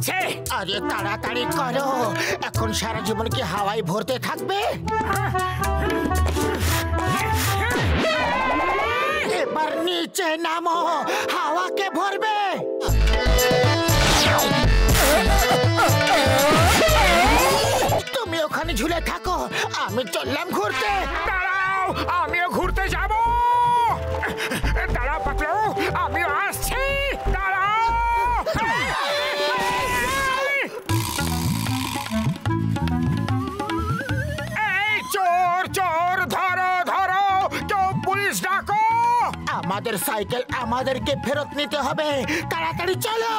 আছে। আরে তাড়াতাড়ি করো, এখন সারা জীবন কি হাওয়ায় ভরতে থাকবে? এবার নিচে নামো, হাওয়াকে ভরবে। তুমি ওখানে ঝুলে থাকো, আমি চললাম ঘুরতে। দাঁড়াও, আমিও ঘুরতে যাব। দাঁড়াও পাতলু, আমিও আসছি। দাঁড়াও। এই চোর চোর, ধরো ধরো, কেউ পুলিশ ডাকো। আমাদের সাইকেল আমাদেরকে ফেরত নিতে হবে, তাড়াতাড়ি চলো।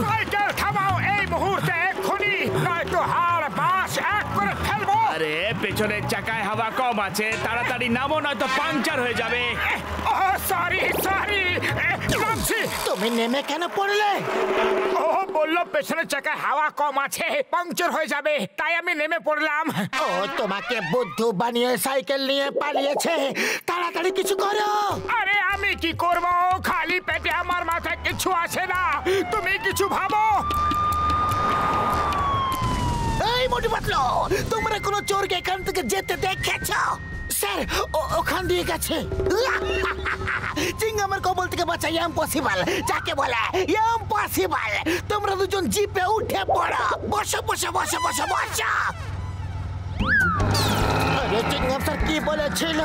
সাইকেল থামাও এই মুহূর্তে, এক্ষুনি, নয়তো হাড় বাস এক করে ফেলবো। আরে পেছনের চাকায় হাওয়া কম আছে, তাড়াতাড়ি নামো নয়তো পাংচার হয়ে যাবে। ও সরি সরি, নামছি। তুমি নেমে কেন পড়লে? ও বললো পেছনের চাকায় হাওয়া কম আছে, পাংচার হয়ে যাবে, তাই আমি নেমে পড়লাম। ও তোমাকে বুদ্ধু বানিয়ে সাইকেল নিয়ে পালিয়েছে, তাড়াতাড়ি কিছু করো। আরে আমি কি করব, খালি পেটে আমার মাথায় কিছু আসে না, তুমি কিছু ভাবো। এই মোটু পাতলু, তোমরা কোনো চোরকে এখান থেকে যেতে দেখেছ? স্যার, ওখান দিয়ে গেছে। চিংগামের কবল থেকে বাঁচা ইম্পসিবল, যাকে বলে ইম্পসিবল। তোমরা দুজন জিপে উঠে পড়ো, বসো বসো বসো বসো বসো। আরে চিংগাম স্যার কি বলেছিল,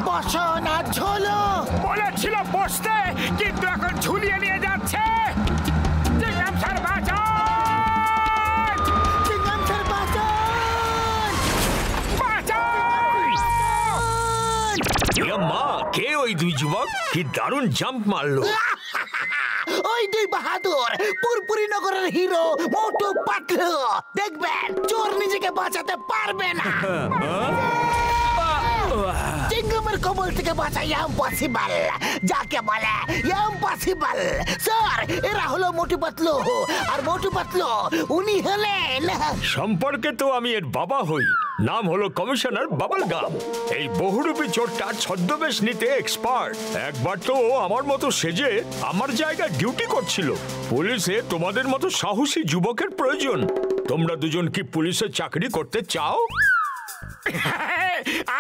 বসো না ঝোলো? বলেছিল বসতে, কিন্তু এখন ঝুলিয়ে নিয়ে যাচ্ছে। চিংগাম স্যার বাঁচান! চিংগাম স্যার বাঁচান! বাঁচান! মা, কে ওই দুই যুবক? কি দারুণ জাম্প মারলো। ওই দুই বাহাদুর পুরপুরি নগরের হিরো মোটু পাতলু। দেখবেন চোর নিজেকে বাঁচাতে পারবে না। চিংগামের কবল থেকে বাঁচা ইম্পসিবল, যাকে বলে ইম্পসিবল। স্যার, এরা হলো মোটু পাতলু, আর মোটু পাতলু উনি হলেন। সম্পর্কে তো আমি এর বাবা হই, নাম হলো কমিশনার বাবল গাম। এই বহুরূপী চোরটা ছদ্মবেশ নিতে এক্সপার্ট। একবার তো ও আমার মতো সেজে আমার জায়গায় ডিউটি করছিল। পুলিশে তোমাদের মতো সাহসী যুবকের প্রয়োজন। তোমরা দুজন কি পুলিশে চাকরি করতে চাও?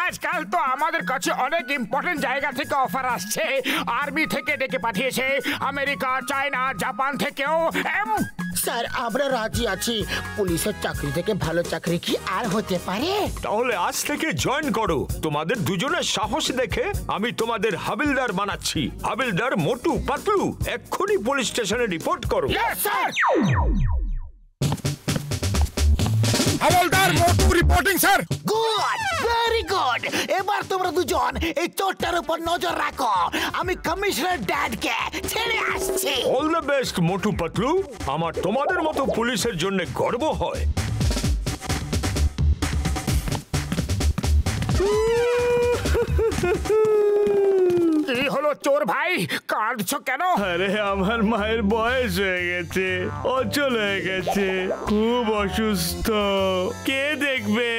আজকাল তো আমাদের কাছে অনেক ইম্পর্টেন্ট জায়গা থেকে অফার আসছে। আর্মি থেকে ডেকে পাঠিয়েছে, আমেরিকা, চায়না, জাপান থেকেও। স্যার, আমরা রাজি আছি। পুলিশের চাকরি থেকে ভালো চাকরি কি আর হতে পারে? তাহলে আজ থেকে জয়েন করো। তোমাদের দুজনের সাহস দেখে আমি তোমাদের হাবিলদার বানাচ্ছি। হাবিলদার মোটু পাতলু, এক্ষুনি পুলিশ স্টেশনে রিপোর্ট করো। Yes sir. হাবিলদার Motu reporting sir. Good, very good. এবার তোমরা দুজন এই চোরটার উপর নজর রাখো, আমি কমিশনার ড্যাডকে ছেড়ে আসছি। All the best Motu Patlu. আমার তোমাদের মতো পুলিশের জন্য গর্ব হয়। কি হলো চোর ভাই, কাঁদছো কেন? আরে আমার মায়ের বয়স হয়ে গেছে, অচল হয়ে গেছে, খুব অসুস্থ, কে দেখবে?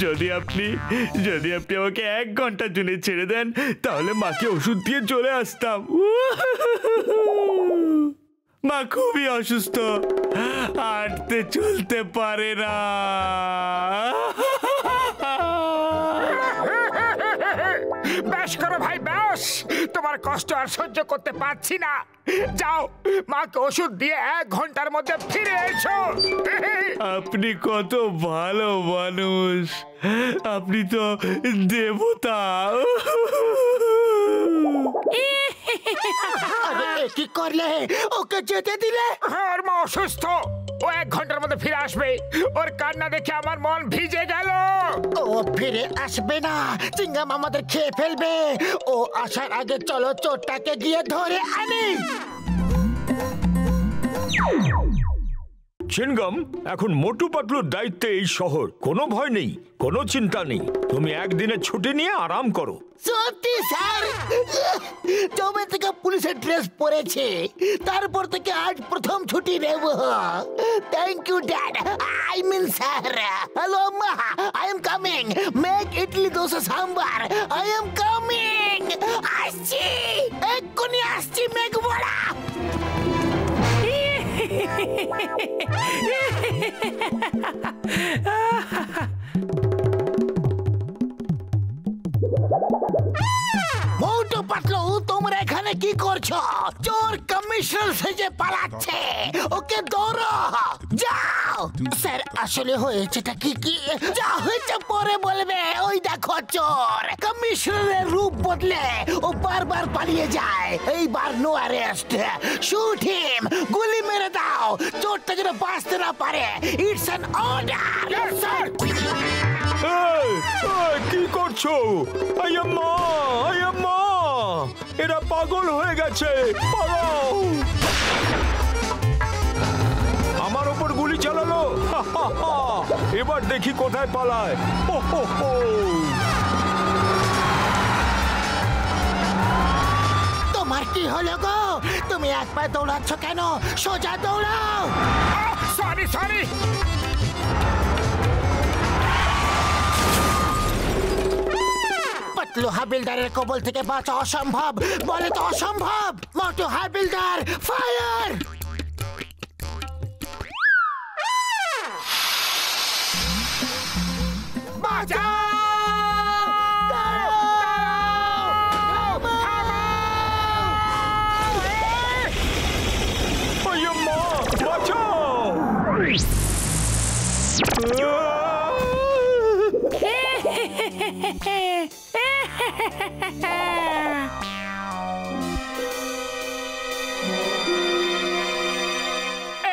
যদি আপনি আমাকে 1 ঘন্টার জন্য ছেড়ে দেন, তাহলে মাকে ওষুধ দিয়ে চলে আসতাম। মা খুবই অসুস্থ, হাঁটতে চলতে পারে না। বেশ করো ভাই, বেশ। তোমার কষ্ট আর সহ্য করতে পারছি না। যাও, মাকে ওষুধ দিয়ে 1 ঘন্টার মধ্যে ফিরে এসো। আপনি কত ভালো মানুষ, আপনি তো দেবতা। কি করলে? ওকে যেতে দিলে? ওর মা অসুস্থ, ও 1 ঘন্টার মধ্যে ফিরে আসবে। ওর কান্না দেখে আমার মন ভিজে গেল। ও ফিরে আসবে না, চিংগাম আমাদের খেয়ে ফেলবে। ও আসার আগে চলো চোরটাকে গিয়ে ধরে আনি। চিনগাম, এখন মোটু পাতলুর দায়িত্বে এই শহর। কোনো ভয় নেই, কোনো চিন্তা নেই। তুমি একদিনের ছুটি নিয়ে আরাম করো। সত্যি স্যার, যবে থেকে পুলিশের ড্রেস পরেছে তারপর থেকে আজ প্রথম ছুটি নেব। Thank you dad, I mean sir. Hello মা, I am coming. Make idli dosa sambar, I am coming. আসছি, এক্ষুনি আসছি মেঘ বড়া। মোটু পাতলু, তোমরা এখানে কি করছো? চোর কমিশনার সেজে পালাচ্ছে, ওকে ধরো। যাও। স্যার, আসলে হয়েছেটা কি? যা হয়েছে পরে বলবে। ওই দেখো চোর, কমিশনারের রূপ বদলে ও বারবার পালিয়ে যায়। এইবার নো অ্যারেস্ট, শুট হিম। গুলি মেরে দাও, চোরটা যেন বাঁচতে না পারে। It's an order. স্যার, কি করছো? আয়াম্মা, এরা পাগল হয়ে গেছে। আমার ওপর গুলি চালালো। এবার দেখি কোথায় পালায়। তোমার কি হলো গো? তুমি এক পায়ে দৌড়াচ্ছ কেন? সোজা দৌড়াও। সরি। পাতলু হাবিলদারের কবল থেকে বাঁচা অসম্ভব। বলে তো অসম্ভব। মোটু হাবিলদার, ফায়ার!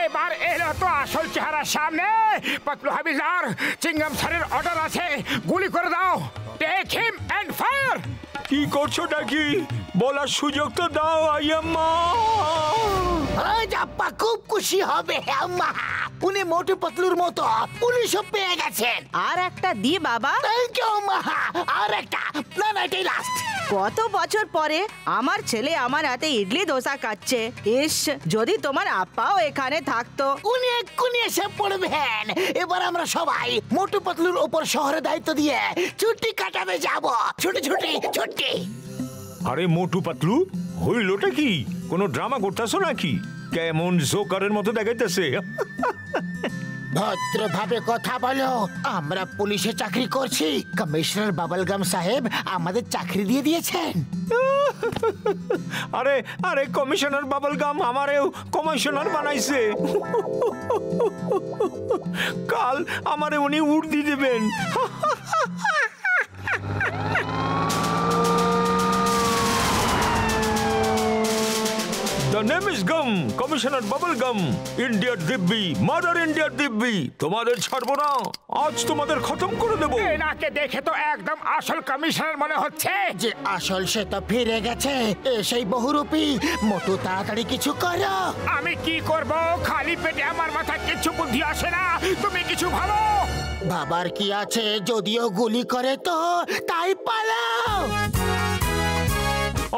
এবার এলো তো আসল চেহারা সামনে। পাতলু হাবিলদার, চিংগাম স্যারের অর্ডার আছে, গুলি করে দাও। Take him and fire. কি করছো নাকি? বলার সুযোগ তো দাও আয়াম্মা। আজ আপ্পা খুব খুশি হবে। আম্মা, উনি মোটু পাতলুর মতো পুলিশও পেয়ে গেছেন। আর একটা দি বাবা। থ্যাংক ইউ মা। আর একটা না, এটাই লাস্ট। কত বছর পরে আমার ছেলে আমার হাতে ইডলি দোসা খাচ্ছে। ইস, যদি তোমার আপ্পাও এখানে থাকতো। উনি এক্ষুনি এসে পড়বেন। এবার আমরা সবাই মোটু পাতলুর ওপর শহরে দায়িত্ব দিয়ে ছুটি কাটাতে যাব। ছুটি। আরে মোটু পাতলু, হইলোটা কি? কোনো ড্রামা করতেছো নাকি? কেমন জোকারের মতো দেখাইতেছে। ভদ্রভাবে কথা বলো। আমরা পুলিশে চাকরি করছি। কমিশনার বাবলগাম সাহেব আমাদের চাকরি দিয়ে দিয়েছেন। আরে কমিশনার বাবলগাম আমারেও কমিশনার বানাইছে। কাল আমারে উনি উর্দি দেবেন। The name is Gum, Commissioner Bubblegum, Indiaর দিব্যি, মাদার ইন্ডিয়ার দিব্যি। তোমাদের ছাড়বো না, আজ তোমাদের খতম করে দেব। এনাকে দেখে তো একদম আসল কমিশনার মনে হচ্ছে। যে আসল সে তো ফিরে গেছে। সেই বহুরূপী। মোটু, তাড়াতাড়ি কিছু করো। আমি কি করব? খালি পেটে আমার মাথায় কিছু বুদ্ধি আসে না। তুমি কিছু ভাবো। বাবার কি আছে? যদিও গুলি করে তো তাই পালাও।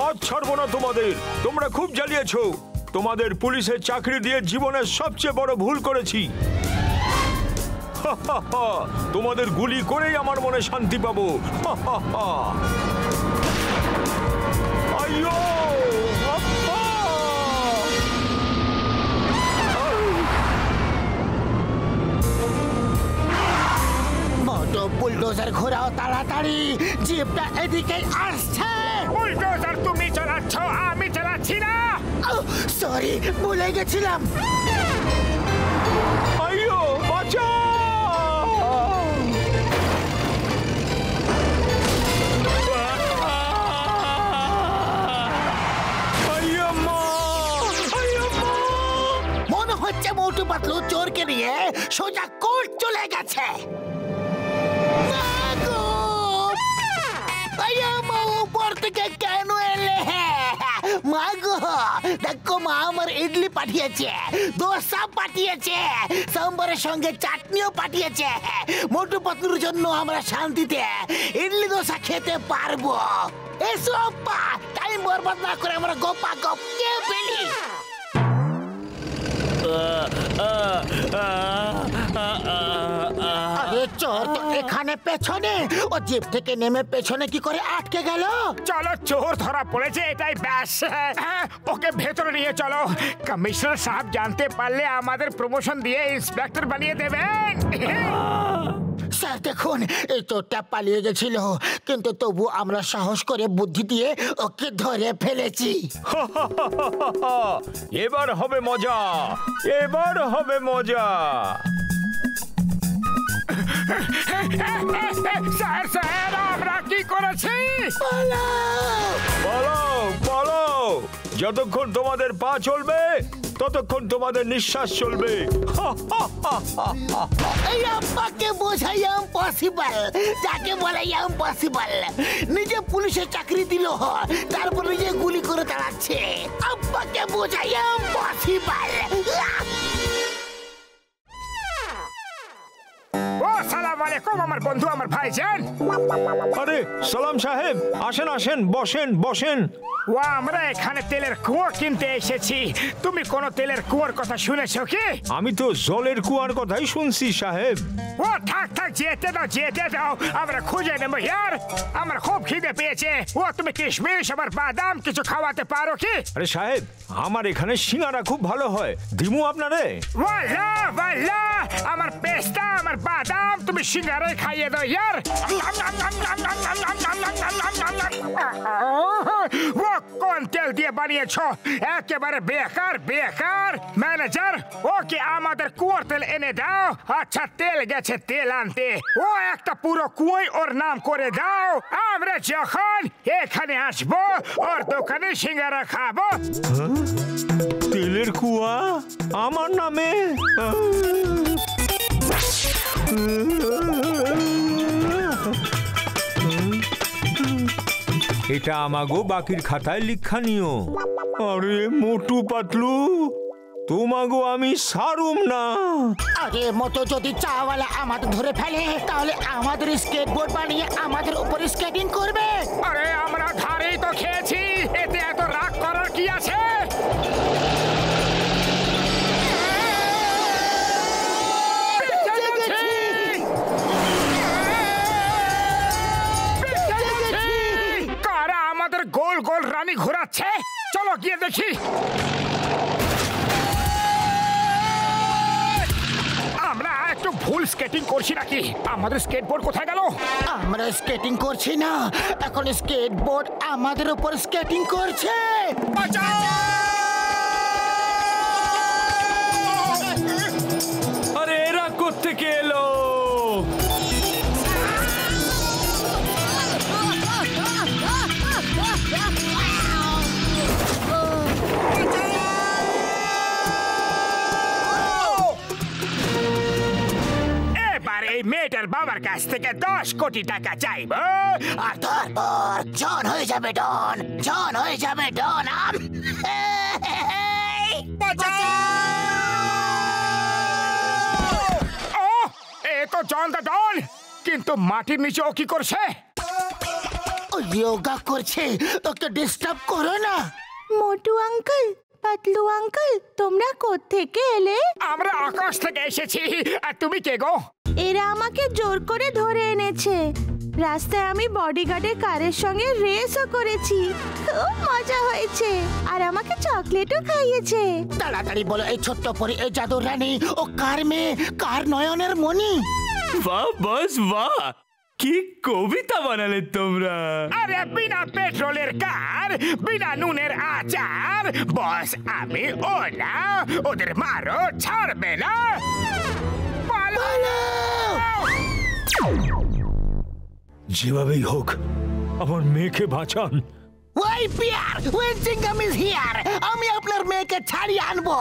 আজ ছাড়বো না তোমাদের। তোমরা খুব জ্বালিয়েছো। তোমাদের পুলিশের চাকরি দিয়ে জীবনের সবচেয়ে বড় ভুল করেছি। তোমাদের গুলি করেই আমার মনে শান্তি পাবো। আইয়ো! আব্বা! মোটু, বুলডোজার ঘোরাও তাড়াতাড়ি। জিপটা এদিকে আসছে। বুলডোজার তুমি চালাচ্ছ, আমি চালাচ্ছি না। সরি, ভুলে গেছিলাম। আইয়ো! বাঁচাও! মনে হচ্ছে মোটু পাতলু চোরকে নিয়ে সোজা কোর্ট চলে গেছে। উপর থেকে কেন এলে? মা গো, দেখো মা আমার ইডলি পাঠিয়েছে, দোসা পাঠিয়েছে, সাম্বারের সঙ্গে চাটনিও পাঠিয়েছে। মোটু পাতলুর জন্য আমরা শান্তিতে ইডলি দোসা খেতে পারবো। এসো আব্বা, টাইম বরবাদ না করে আমরা গপ্পা গপ কে ফেলি। আরে চোর তো এখানে পেছনে, ও জিপ থেকে নেমে পেছনে কি করে আটকে গেল? চলো, চোর ধরা পড়েছে, এটাই ব্যাস। ওকে ভেতরে নিয়ে চলো। কমিশনার সাহেব জানতে পারলে আমাদের প্রমোশন দিয়ে ইন্সপেক্টর বানিয়ে দেবেন। স্যার দেখুন, এই চোরটা পালিয়ে গেছিল, কিন্তু তবু আমরা সাহস করে বুদ্ধি দিয়ে ওকে ধরে ফেলেছি। এবার হবে মজা, এবার হবে মজা। স্যার স্যার, আমরা কি করেছি? বলো বলো, যতক্ষণ তোমাদের পা চলবে ততক্ষণ তোমাদের নিঃশ্বাস চলবে। এই আব্বাকে বোঝাই ইম্পসিবল, যাকে বলে ইম্পসিবল। নিজে পুলিশের চাকরি দিল, তারপর নিজে গুলি করে দাঁড়াচ্ছে। আব্বাকে বোঝাই ইম্পসিবল। আসসালামু আলাইকুম আমার বন্ধু, আমার ভাইজান। আরে সালাম সাহেব, আসেন আসেন, বসেন বসেন। ও, আমরা এখানে তেলের কুয়ো কিনতে এসেছি। তুমি কোন তেলের কুয়োর কথা শুনেছো কি? আমি তো জলের কুয়ার কথাই শুনছি সাহেব। ও থাক থাক, যেতে দাও যেতে দাও, আমরা খুঁজে নেবো ইয়ার। আমার খুব খিদে পেয়েছে। ও তুমি কিশমিশ আবার বাদাম কিছু খাওয়াতে পারো কি? আরে সাহেব, আমার এখানে সিঙ্গারা খুব ভালো হয়, দিমু আপনারে? ওয়াল্লা ওয়াল্লা, আমার পেস্তা আমার বাদাম তুমি সিঙ্গারায় খাইয়ে দাও ইয়ার। ও কোন তেল দিয়ে বানিয়েছো? একেবারে বেকার বেকার। ম্যানেজার, ওকে আমাদের কুয়োর তেল এনে দাও। আচ্ছা, তেল গেছে তেল আনতে, ও একটা পুরো কুয়োই ওর নাম করে দাও। আমরা যখন এখানে আসবো ওর দোকানে সিঙ্গারা খাবো। তেলের কুয়া আমার নামে? এটা আমাগো বাকির খাতায় লিখা নিও। আরে মোটু পাতলু, তোমাগো আমি সারুম না। আরে মতো যদি চাওয়ালা আমাদের ধরে ফেলে, তাহলে আমাদের স্কেটবোর্ড বানিয়ে আমাদের উপরে স্কেটিং করবে। আরে আমরা ধারেই তো খেয়েছি, এতে এত রাগ করার কি আছে? কারা আমাদের গোল গোল রানী ঘোরাচ্ছে? চলো গিয়ে দেখি। আমরা একটু ভুল স্কেটিং করছি নাকি? আমাদের স্কেটবোর্ড কোথায় গেল? আমরা স্কেটিং করছি না, এখন স্কেটবোর্ড আমাদের উপর স্কেটিং করছে। আরে এরা কোত্থেকে এলো? এই মেয়েটার বাবার কাছ থেকে 10 কোটি টাকা চাইব, আর তারপর জন হয়ে যাবে ডন, জন হয়ে যাবে ডন। এ তো জন দা ডন, কিন্তু মাটির নিচে ও কি করছে? ও যোগা করছে, ওকে ডিস্টার্ব করো না। মোটু আঙ্কেল, পাতলু আঙ্কেল, তোমরা কোত্থেকে এলে? আমরা আকাশ থেকে এসেছি। আর তুমি কে গো? এরা আমাকে জোর করে ধরে এনেছে। রাস্তায় আমি বডিগার্ডের কারের সঙ্গে রেসও করেছি, খুব মজা হয়েছে, আর আমাকে চকলেটও খাইয়েছে। তাড়াতাড়ি বলো, এই ছোট্ট পরি, এই জাদুর রানী ও কার মেয়ে, কার নয়নের মণি? বাহ বস বাহ, কি কবিতা বানালে তোমরা। আরে বিনা পেট্রোলের কার, বিনা নুনের আচার। বস আমি ওরা, ওদের মারো, ছাড়বে না। যেভাবেই হোক আমার মেয়েকে বাঁচান। ওই পিয়ার, ওই চিঙ্গাম ইজ হিয়ার। আমি আপনার মেয়েকে ছাড়িয়ে আনবো।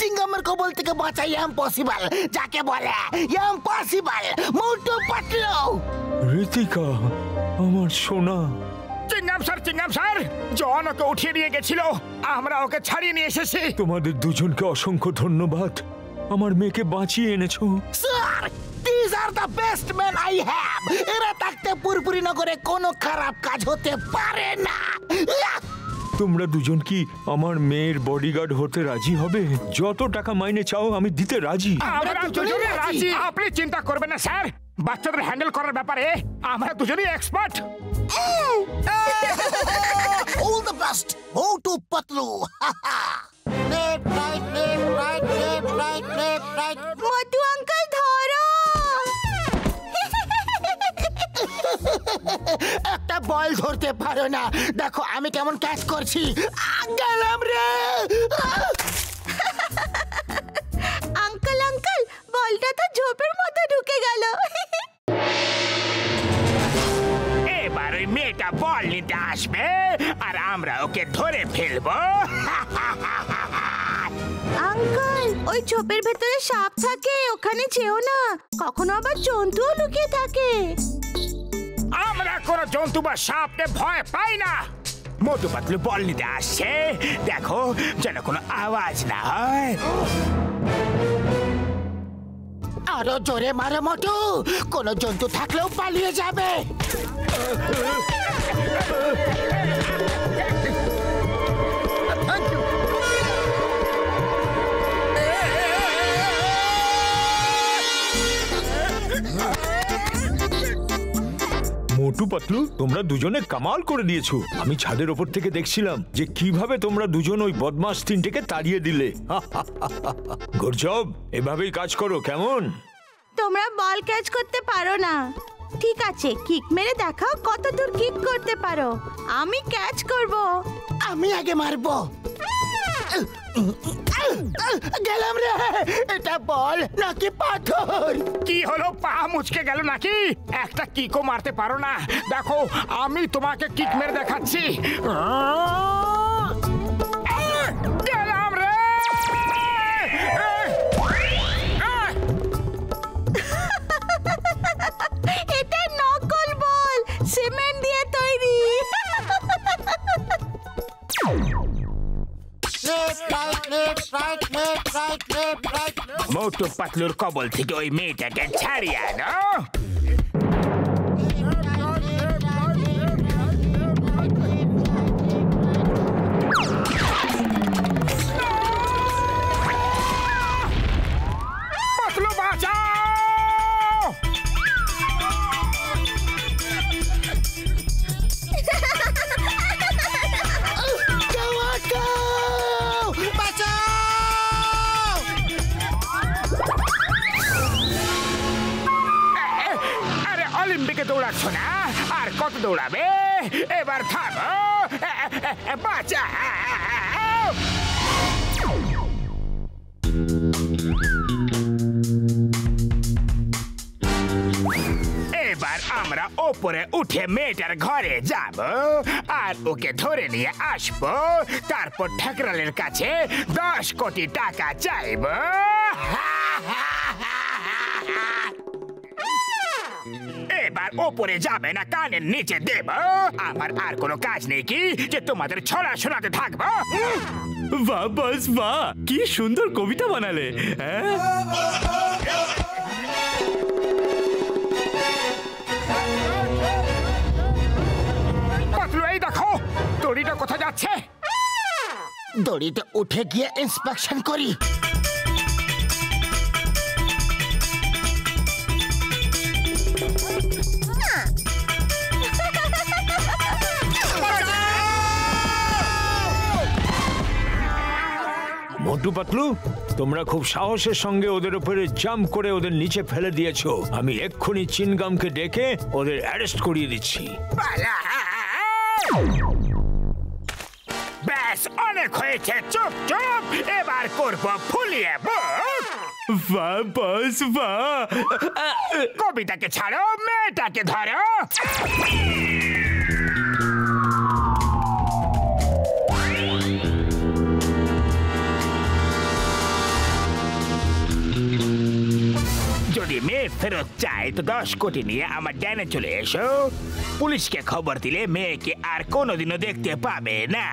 চিঙ্গামের কবল থেকে বাঁচাই ইম্পসিবল, যাকে বলে ইম্পসিবল। মোটু পাতলু। ঋতিকা, আমার সোনা। চিংগাম স্যার, চিংগাম স্যার জন ওকে উঠিয়ে নিয়ে গেছিল, আমরা ওকে ছাড়িয়ে নিয়ে এসেছি। তোমাদের দুজনকে অসংখ্য ধন্যবাদ, আমার মেয়েকে বাঁচিয়ে এনেছো। Sir, these are the best men I have. এরা থাকতে পুরপুরি নগরে কোনো খারাপ কাজ হতে পারে না। তোমরা দুজন কি আমার মেয়ের বডিগার্ড হতে রাজি হবে? যত টাকা মাইনে চাও আমি দিতে রাজি। আমরা দুজনে রাজি, আপনি চিন্তা করবেন না স্যার, বাচ্চাদের হ্যান্ডেল করার ব্যাপারে আমরা দুজনেই expert. All the best. Motu Patlu. Left, right, left, right, left, right, left, right. Motu uncle ধরো। একটা বল ধরতে পারো না, দেখো আমি কেমন ক্যাচ করছি। গেলাম রে। আঙ্কেল আঙ্কেল, বলটা তো ঝোপের মধ্যে ঢুকে গেল। এবার ওই মেয়েটা বল নিতে আসবে আর আমরা ওকে ধরে ফেলবো। আঙ্কেল, ওই ঝোপের ভেতরে সাপ থাকে, ওখানে যেও না, কখনো আবার জন্তুও লুকিয়ে থাকে। আমরা কোনো জন্তু বা সাপকে ভয় পাই না। মোটু পাতলু বল নিতে আসছে, দেখো যেন কোনো আওয়াজ না হয়। আরো জোরে মারো মোটু, কোন জন্তু থাকলেও পালিয়ে যাবে। মোটু পাতলু, তোমরা দুজনে কামাল করে দিয়েছো। আমি ছাদের ওপর থেকে দেখছিলাম যে কিভাবে তোমরা দুজন ওই বদমাস তিনটেকে তাড়িয়ে দিলে। গুড জব, এভাবেই কাজ করো কেমন? তোমরা বল ক্যাচ করতে পারো না, ঠিক আছে, কিক মেরে দেখাও কত দূর কিক করতে পারো। আমি ক্যাচ করব। আমি আগে মারবো। গেলাম রে। এটা বল নাকি পাথর? কি হলো, পা মুচকে গেল নাকি? একটা কিকও মারতে পারো না? দেখো আমি তোমাকে কিক মেরে দেখাচ্ছি। গেলাম রে। এটা নকল বল, সিমেন্ট দিয়ে তৈরি। মোটু পাতলুর কবল থেকে ওই মেয়েটাকে ছাড়িয়ে আনো। পাতলু বাঁচাও! অলিম্পিকে দৌড়াচ্ছ না, আর কত দৌড়াবে? এবার থামো, বাঁচাও! এবার আমরা ওপরে উঠে মেয়েটার ঘরে যাব আর ওকে ধরে নিয়ে আসবো, তারপর ঠাকরালের কাছে 10 কোটি টাকা চাইব। এবার ওপরে যাবে না, কানের নিচে দেব। আমার আর কোনো কাজ নেই কি যে তোমাদের ছড়া শোনাতে থাকবো? বাহ বস বাহ, কি সুন্দর কবিতা বানালে। পাতলু, এই দেখো দড়িটা কোথায় যাচ্ছে? দড়িতে উঠে গিয়ে ইন্সপেকশন করি। মোটু পাতলু, তোমরা খুব সাহসের সঙ্গে ওদের উপরে জাম্প করে ওদের নিচে ফেলে দিয়েছো। আমি এক্ষুনি চিনগামকে ডেকে ওদের অ্যারেস্ট করিয়ে দিচ্ছি। ব্যাস, অনেক হয়েছে, চুপ চুপ। এবার করবো ফুলিয়ে বুক। বাহ বস বাহ। কবিতাকে ছাড়ো, মেয়েটাকে ধরো। যদি মেয়ে ফেরত চাই তো 10 কোটি নিয়ে আমার ডানে চলে এসো। পুলিশকে খবর দিলে মেয়েকে আর কোনোদিনও দেখতে পাবে না।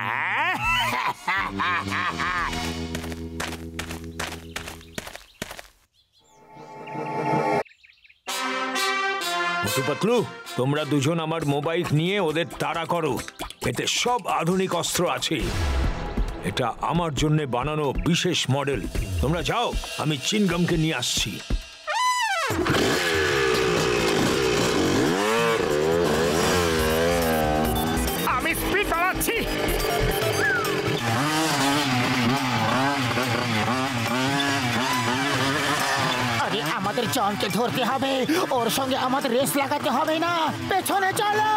মোটু পাতলু, তোমরা দুজন আমার মোবাইল নিয়ে ওদের তাড়া করো। এতে সব আধুনিক অস্ত্র আছে। এটা আমার জন্য বানানো বিশেষ মডেল। তোমরা যাও, আমি চিনগামকে নিয়ে আসছি। আমি স্পিড বাড়াচ্ছি। আরে আমাদের জনকে ধরতে হবে, ওর সঙ্গে আমাদের রেস লাগাতে হবে না। পেছনে চলো।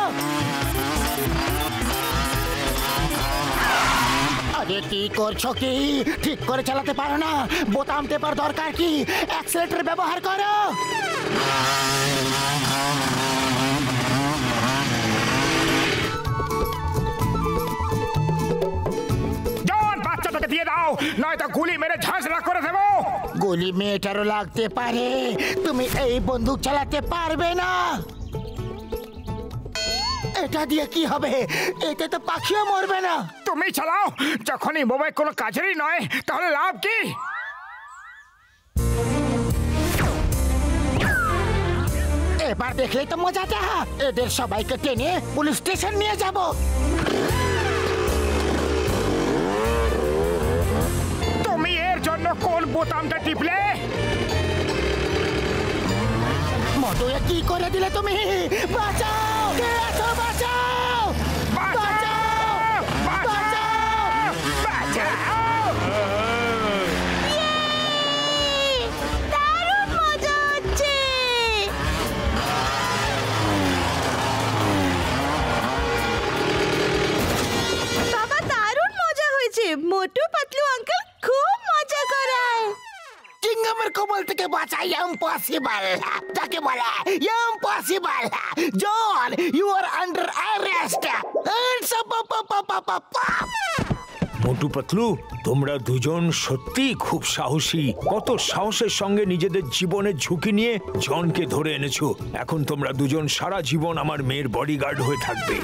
আরে কি করছো কি? ঠিক করে চালাতে পারো না? বোতাম টেপার দরকার কি? অ্যাক্সিলারেটর ব্যবহার করো। জন, বাচ্চাটাকে দিয়ে দাও, নয়তো গুলি মেরে ঝাঁঝরা করে দেবো। গুলি মেয়েটারও লাগতে পারে, তুমি এই বন্দুক চালাতে পারবে না। এটা দিয়ে কি হবে? এতে তো পাখিও মরবে না। তুমি চালাও। যখনই মোবাইল কোনো কাজেরই নয়, তাহলে লাভ কি? এবার দেখলেই তো মজাটা। এদের সবাইকে টেনে পুলিশ স্টেশন নিয়ে যাব। তুমি এর জন্য কোন বোতামটা টিপলে? মোটু, এ কি করে দিলে তুমি? বাঁচাও! কে আছো? বাঁচাও! বাঁচাও! বাঁচাও! বাঁচাও! দারুণ মজা হচ্ছে। বাবা, দারুণ মজা হয়েছে। মোটু পাতলু আঙ্কেল খুব মজা করায়। চিংগামের কবল থেকে বাঁচা ইম্পসিবল। তাকে বলে impossible. John, you are under arrest. Motu Patlu, তোমরা দুজন সত্যি খুব সাহসী। কত সাহসের সঙ্গে নিজেদের জীবনের ঝুঁকি নিয়ে জনকে ধরে এনেছো। এখন তোমরা দুজন সারা জীবন আমার মেয়ের বডিগার্ড হয়ে থাকবে।